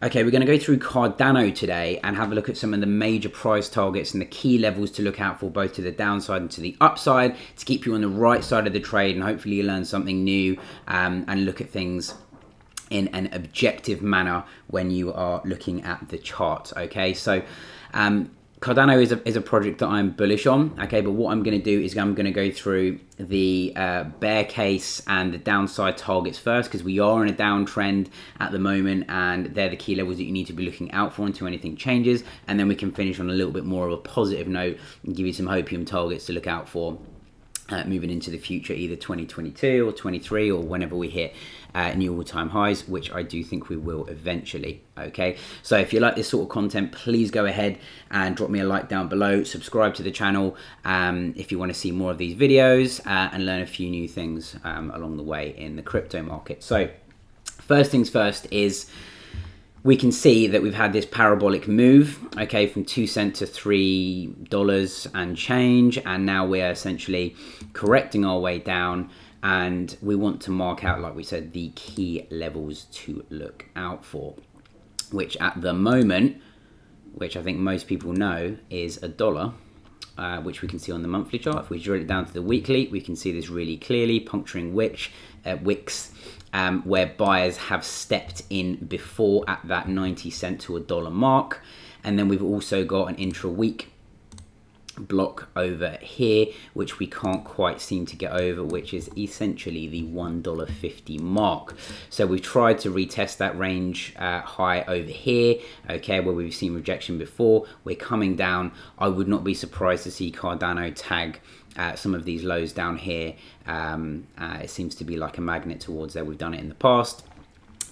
Okay, we're going to go through Cardano today and have a look at some of the major price targets and the key levels to look out for, both to the downside and to the upside, to keep you on the right side of the trade, and hopefully you learn something new and look at things in an objective manner when you are looking at the chart. Okay, so Cardano is a project that I'm bullish on, okay, but what I'm going to do is I'm going to go through the bear case and the downside targets first, because we are in a downtrend at the moment and they're the key levels that you need to be looking out for until anything changes, and then we can finish on a little bit more of a positive note and give you some hopium targets to look out for moving into the future, either 2022 or 23 or whenever we hit new all-time highs, which I do think we will eventually. Okay, so if you like this sort of content, please go ahead and drop me a like down below, subscribe to the channel if you want to see more of these videos and learn a few new things along the way in the crypto market. So first things first is we can see that we've had this parabolic move, okay, from 2 cents to $3 and change, and now we're essentially correcting our way down, and we want to mark out, like we said, the key levels to look out for, which at the moment, which I think most people know, is $1, which we can see on the monthly chart. If we drill it down to the weekly, we can see this really clearly, puncturing wicks, where buyers have stepped in before at that 90 cent to $1 mark. And then we've also got an intra-week block over here, which we can't quite seem to get over, which is essentially the $1.50 mark. So we've tried to retest that range high over here, okay, where we've seen rejection before. We're coming down. I would not be surprised to see Cardano tag some of these lows down here. It seems to be like a magnet towards there. We've done it in the past,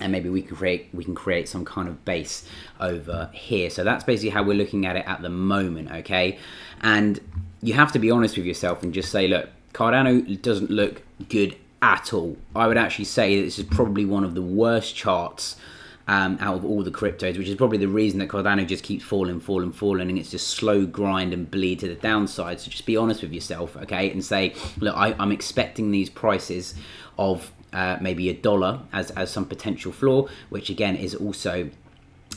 and maybe we can create some kind of base over here. So that's basically how we're looking at it at the moment, okay? And you have to be honest with yourself and just say, look, Cardano doesn't look good at all. I would actually say that this is probably one of the worst charts out of all the cryptos, which is probably the reason that Cardano just keeps falling, and it's just slow grind and bleed to the downside. So just be honest with yourself, okay, and say, look, I'm expecting these prices of maybe $1 as some potential floor, which again is also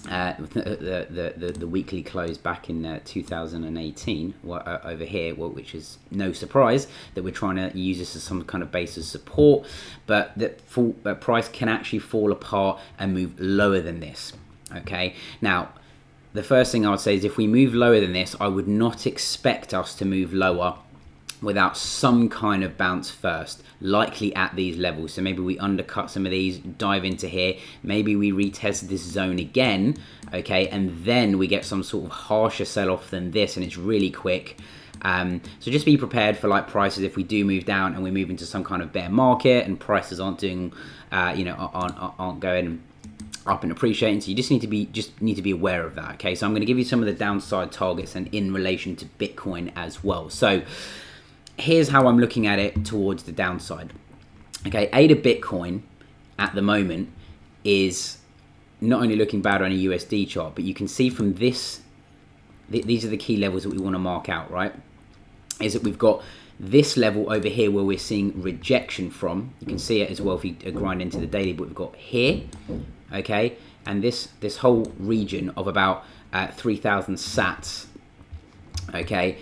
the weekly close back in 2018 over here, which is no surprise that we're trying to use this as some kind of base of support, but the price can actually fall apart and move lower than this. Okay, now the first thing I would say is if we move lower than this, I would not expect us to move lower without some kind of bounce first, likely at these levels. So maybe we undercut some of these, dive into here, maybe we retest this zone again, okay, and then we get some sort of harsher sell-off than this, and it's really quick. So just be prepared for like prices if we do move down and we move into some kind of bear market and prices aren't doing, aren't going up and appreciating. So you just need to be aware of that, okay? So I'm going to give you some of the downside targets and in relation to Bitcoin as well. So here's how I'm looking at it towards the downside. Okay, ADA Bitcoin at the moment is not only looking bad on a USD chart, but you can see from this, these are the key levels that we want to mark out, right? Is that we've got this level over here where we're seeing rejection from. You can see it as well if you grind into the daily, but we've got here, okay? And this whole region of about 3,000 sats, okay?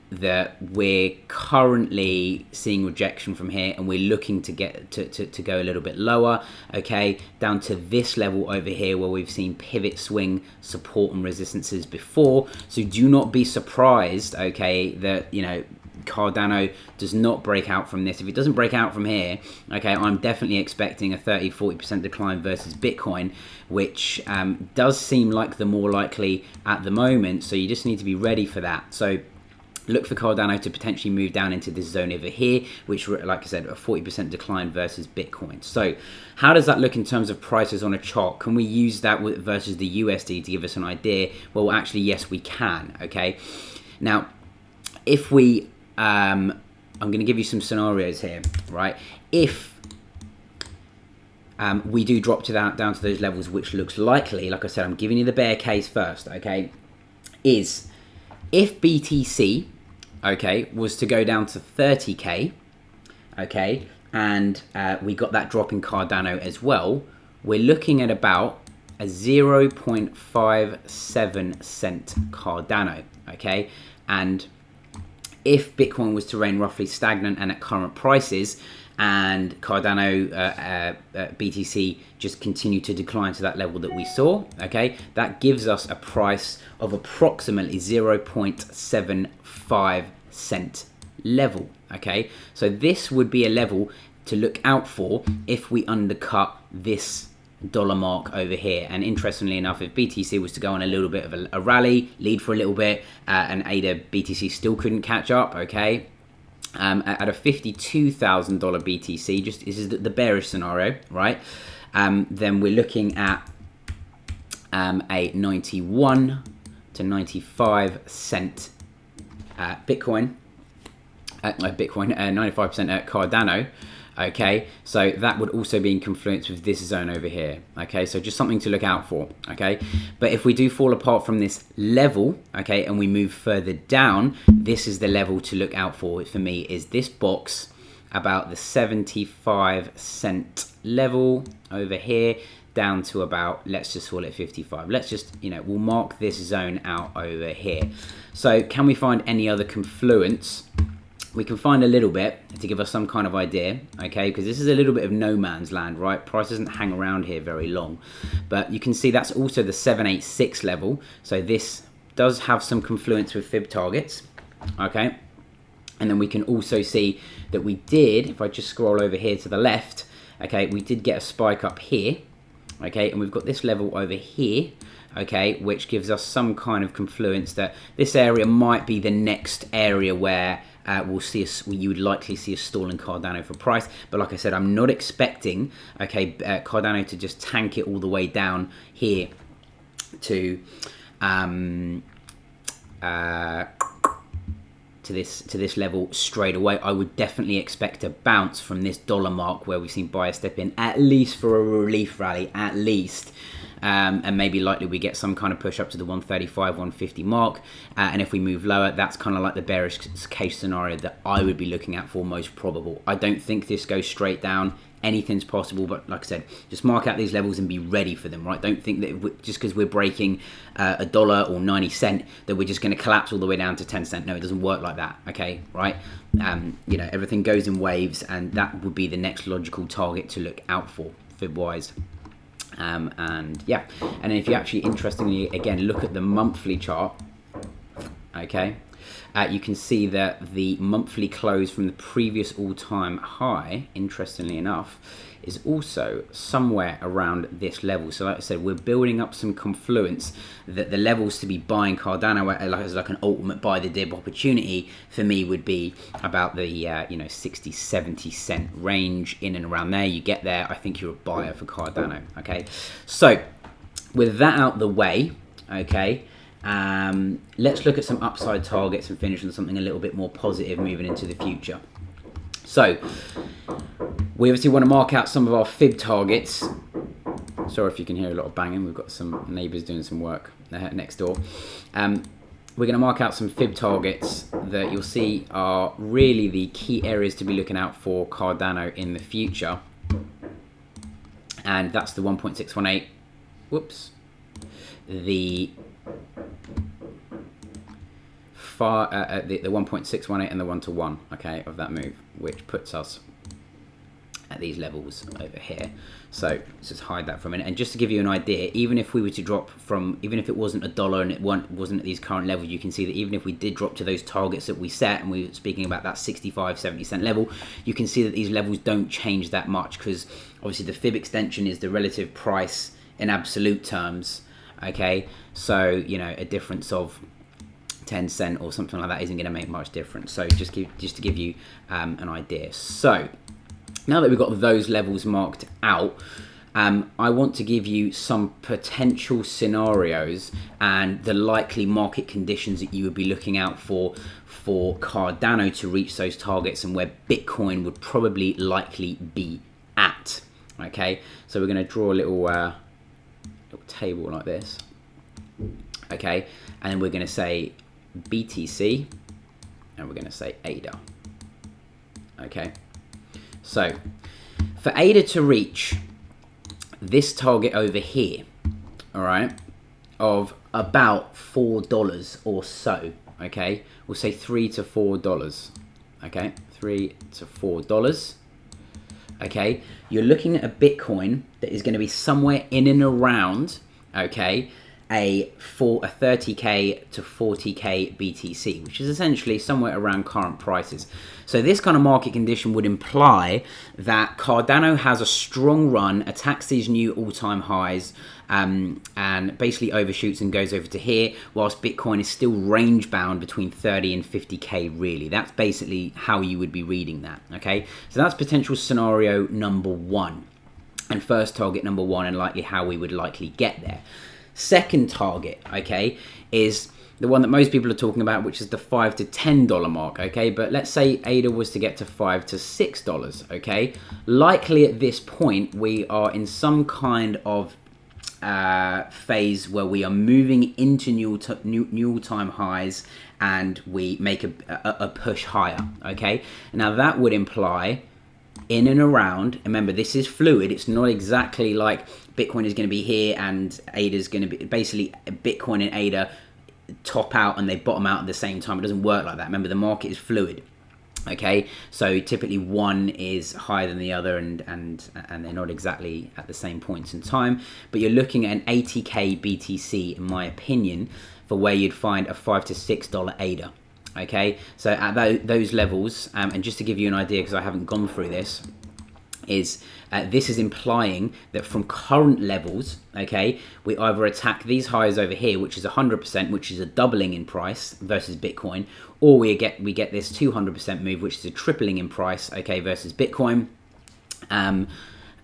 That we're currently seeing rejection from here, and we're looking to get to go a little bit lower, okay, down to this level over here where we've seen pivot swing support and resistances before. So do not be surprised, okay, that, you know, Cardano does not break out from this. If it doesn't break out from here, okay, I'm definitely expecting a 30-40% decline versus Bitcoin, which does seem like the more likely at the moment. So you just need to be ready for that. So look for Cardano to potentially move down into this zone over here, which, like I said, a 40% decline versus Bitcoin. So how does that look in terms of prices on a chart? Can we use that versus the USD to give us an idea? Well, actually, yes, we can, okay? Now, if we, I'm going to give you some scenarios here, right? If we do drop to that, down to those levels, which looks likely, like I said, I'm giving you the bear case first, okay, is if BTC, okay, was to go down to 30K, okay, and we got that drop in Cardano as well, we're looking at about a 0.57 cent Cardano, okay? And if Bitcoin was to remain roughly stagnant and at current prices, and Cardano, BTC just continue to decline to that level that we saw, okay, that gives us a price of approximately 0.75 cent level, okay? So this would be a level to look out for if we undercut this dollar mark over here. And interestingly enough, if BTC was to go on a little bit of a rally, lead for a little bit, and ADABTC still couldn't catch up, okay, at a $52,000 BTC, just this is the bearish scenario, right? Then we're looking at a 91 to 95 cent Bitcoin, 95% at Cardano. Okay, so that would also be in confluence with this zone over here. Okay, so just something to look out for. Okay, but if we do fall apart from this level, okay, and we move further down, this is the level to look out for me, is this box about the 75 cent level over here down to about, let's just call it 55. Let's just, we'll mark this zone out over here. So can we find any other confluence? We can find a little bit to give us some kind of idea, okay, because this is a little bit of no man's land, right? Price doesn't hang around here very long, but you can see that's also the 786 level, so this does have some confluence with fib targets, okay, and then we can also see that we did, if I just scroll over here to the left, okay, we did get a spike up here, okay, and we've got this level over here, okay, which gives us some kind of confluence that this area might be the next area where we'll see you would likely see a stall in Cardano for price. But like I said, I'm not expecting, okay, Cardano to just tank it all the way down here to this level straight away. I would definitely expect a bounce from this dollar mark where we've seen buyers step in, at least for a relief rally, at least. And maybe likely we get some kind of push up to the 135, 150 mark. And if we move lower, that's kind of like the bearish case scenario that I would be looking at for most probable. I don't think this goes straight down. Anything's possible, but like I said, just mark out these levels and be ready for them, right? Don't think that just because we're breaking $1 or 90 cent that we're just going to collapse all the way down to 10 cent. No, it doesn't work like that, okay, right? Everything goes in waves, and that would be the next logical target to look out for, fib-wise. And yeah, and if you actually interestingly again look at the monthly chart, okay, you can see that the monthly close from the previous all-time high, interestingly enough, is also somewhere around this level. So like I said, we're building up some confluence that the levels to be buying Cardano as like an ultimate buy the dip opportunity for me would be about the 60, 70 cent range, in and around there. You get there, I think you're a buyer for Cardano. Okay, so with that out the way, okay, let's look at some upside targets and finish on something a little bit more positive moving into the future. So we obviously want to mark out some of our fib targets. Sorry if you can hear a lot of banging. We've got some neighbours doing some work next door. We're going to mark out some fib targets that you'll see are really the key areas to be looking out for Cardano in the future. And that's the 1.618. Whoops. The 1.618 and the 1-to-1, okay, of that move, which puts us at these levels over here. So let's just hide that for a minute. And just to give you an idea, even if we were to drop from, even if it wasn't $1 and it wasn't at these current levels, you can see that even if we did drop to those targets that we set, and we were speaking about that 65, 70 cent level, you can see that these levels don't change that much, because obviously the fib extension is the relative price in absolute terms, okay? So, a difference of 10 cent or something like that isn't going to make much difference. So just to give you an idea. So now that we've got those levels marked out, I want to give you some potential scenarios and the likely market conditions that you would be looking out for Cardano to reach those targets, and where Bitcoin would probably likely be at. Okay, so we're going to draw a little table like this. Okay, and then we're going to say BTC, and we're going to say ADA. Okay, so for ADA to reach this target over here, all right, of about $4 or so, okay? We'll say $3 to $4, okay? $3 to $4, okay? You're looking at a Bitcoin that is going to be somewhere in and around, okay, a 30k to 40k BTC, which is essentially somewhere around current prices. So this kind of market condition would imply that Cardano has a strong run, attacks these new all-time highs, and basically overshoots and goes over to here, whilst Bitcoin is still range bound between 30 and 50k really. That's basically how you would be reading that, okay? So that's potential scenario number one, and first target number one, and likely how we would likely get there. Second target, okay, is the one that most people are talking about, which is the $5 to $10 mark, okay? But let's say ADA was to get to $5 to $6, okay? Likely at this point, we are in some kind of phase where we are moving into new all-time highs, and we make a push higher, okay? Now that would imply in and around, remember this is fluid, it's not exactly like Bitcoin is going to be here and ADA is going to be, basically Bitcoin and ADA top out and they bottom out at the same time. It doesn't work like that. Remember, the market is fluid, okay? So typically one is higher than the other, and they're not exactly at the same points in time, but you're looking at an 80k BTC in my opinion for where you'd find a $5 to $6 ADA. Okay, so at those levels, and just to give you an idea, because I haven't gone through this, is this is implying that from current levels, okay, we either attack these highs over here, which is 100%, which is a doubling in price versus Bitcoin, or we get this 200% move, which is a tripling in price, okay, versus Bitcoin,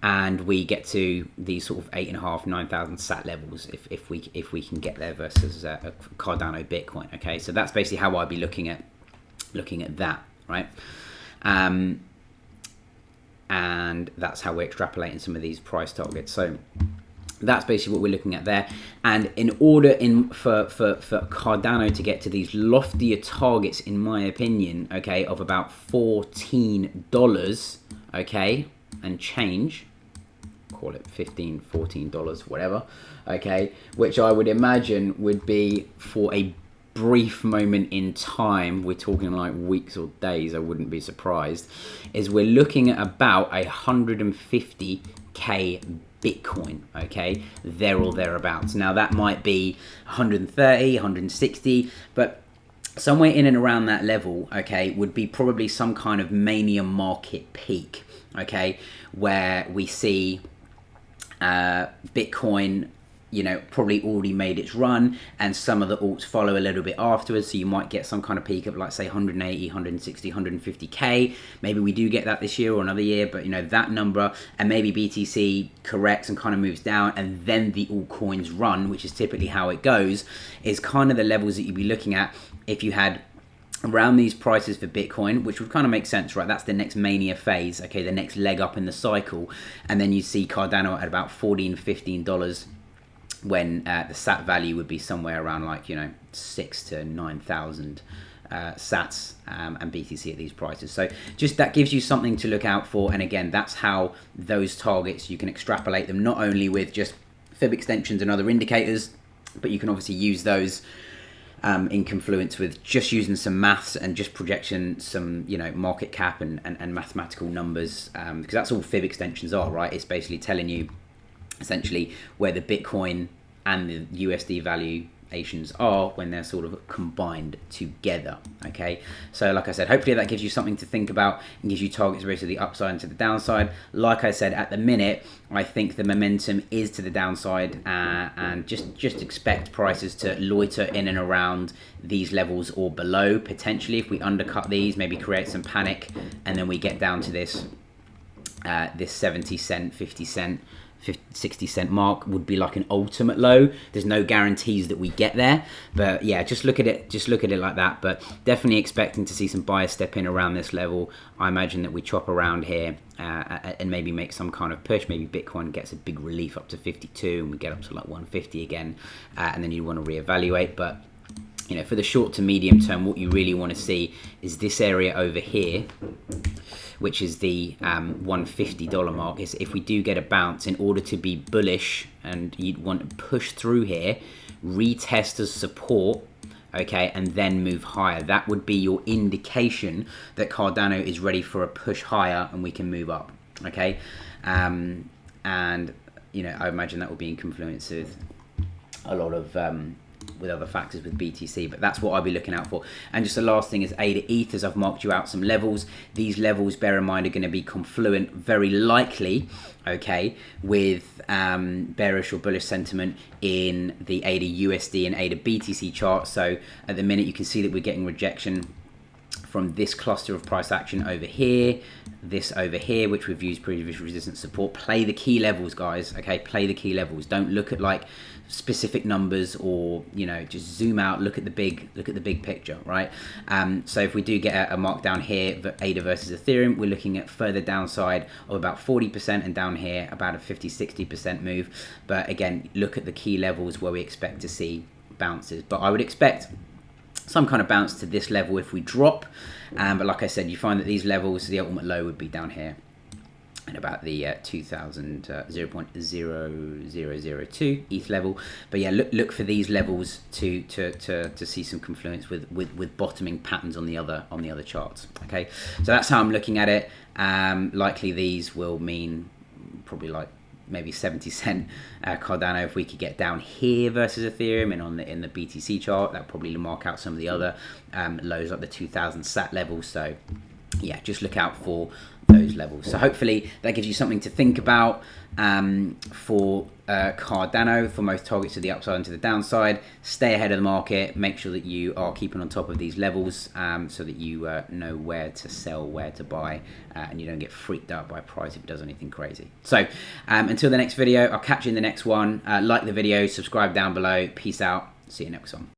and we get to these sort of 8.5, 9,000 sat levels if we can get there versus a Cardano Bitcoin. Okay, so that's basically how I'd be looking at that, right? And that's how we're extrapolating some of these price targets. So that's basically what we're looking at there. And in order for Cardano to get to these loftier targets, in my opinion, okay, of about $14, okay, and change, call it $15, $14, whatever, okay, which I would imagine would be for a brief moment in time, we're talking like weeks or days, I wouldn't be surprised, is we're looking at about 150k Bitcoin, okay, there or thereabouts. Now that might be 130, 160, but somewhere in and around that level, okay, would be probably some kind of mania market peak, okay, where we see Bitcoin, you know, probably already made its run, and some of the alts follow a little bit afterwards, so you might get some kind of peak of, like, say 180, 160, 150k. Maybe we do get that this year or another year, but you know, that number, and maybe BTC corrects and kind of moves down, and then the altcoins run, which is typically how it goes, is kind of the levels that you'd be looking at if you had around these prices for Bitcoin, which would kind of make sense, right? That's the next mania phase, okay, the next leg up in the cycle. And then you see Cardano at about $14, $15 when the sat value would be somewhere around, like, you know, 6,000 to 9,000 sats and BTC at these prices. So just that gives you something to look out for. And again, that's how those targets, you can extrapolate them not only with just fib extensions and other indicators, but you can obviously use those in confluence with just using some maths and just projection, some, you know, market cap and mathematical numbers, because that's all fib extensions are, right? It's basically telling you essentially where the Bitcoin and the USD valuations are when they're sort of combined together, okay? So like I said, hopefully that gives you something to think about and gives you targets both to the upside and to the downside. Like I said, at the minute, I think the momentum is to the downside, and just expect prices to loiter in and around these levels or below. Potentially, if we undercut these, maybe create some panic, and then we get down to this 70 cent, 50 cent, 60 cent mark would be like an ultimate low. There's no guarantees that we get there, but yeah, just look at it like that. But definitely expecting to see some buyers step in around this level. I imagine that we chop around here and maybe make some kind of push. Maybe Bitcoin gets a big relief up to 52 and we get up to like 150 again, and then you want to reevaluate. But you know, for the short to medium term, what you really want to see is this area over here, which is the $150 mark. Is if we do get a bounce, in order to be bullish, and you'd want to push through here, retest as support, okay, and then move higher. That would be your indication that Cardano is ready for a push higher and we can move up, okay? And, you know, I imagine that will be in confluence with a lot of with other factors with BTC, but that's what I'll be looking out for. And just the last thing is ADA as I've marked you out some levels. These levels, bear in mind, are going to be confluent very likely, okay, with bearish or bullish sentiment in the ADA USD and ADA BTC chart. So at the minute you can see that we're getting rejection from this cluster of price action over here, this over here, which we've used previous resistance support. Play the key levels, guys, okay? Play the key levels. Don't look at like specific numbers, or, you know, just zoom out, look at the big picture, right? So if we do get a markdown here, ADA versus Ethereum, we're looking at further downside of about 40%, and down here about a 50-60% move. But again, look at the key levels where we expect to see bounces. But I would expect some kind of bounce to this level if we drop, but like I said, you find that these levels, the ultimate low would be down here and about the 0.0002 ETH level. But yeah, look for these levels to see some confluence with bottoming patterns on the other charts. Okay, so that's how I'm looking at it. Likely these will mean probably like maybe 70 cent Cardano if we could get down here versus Ethereum, and in the BTC chart that probably mark out some of the other lows like the 2000 sat levels. So yeah, just look out for those levels. So hopefully that gives you something to think about for Cardano, for most targets to the upside and to the downside. Stay ahead of the market, make sure that you are keeping on top of these levels, so that you know where to sell, where to buy, and you don't get freaked out by price if it does anything crazy. So until the next video, I'll catch you in the next one. Like the video, subscribe down below. Peace out, see you next one.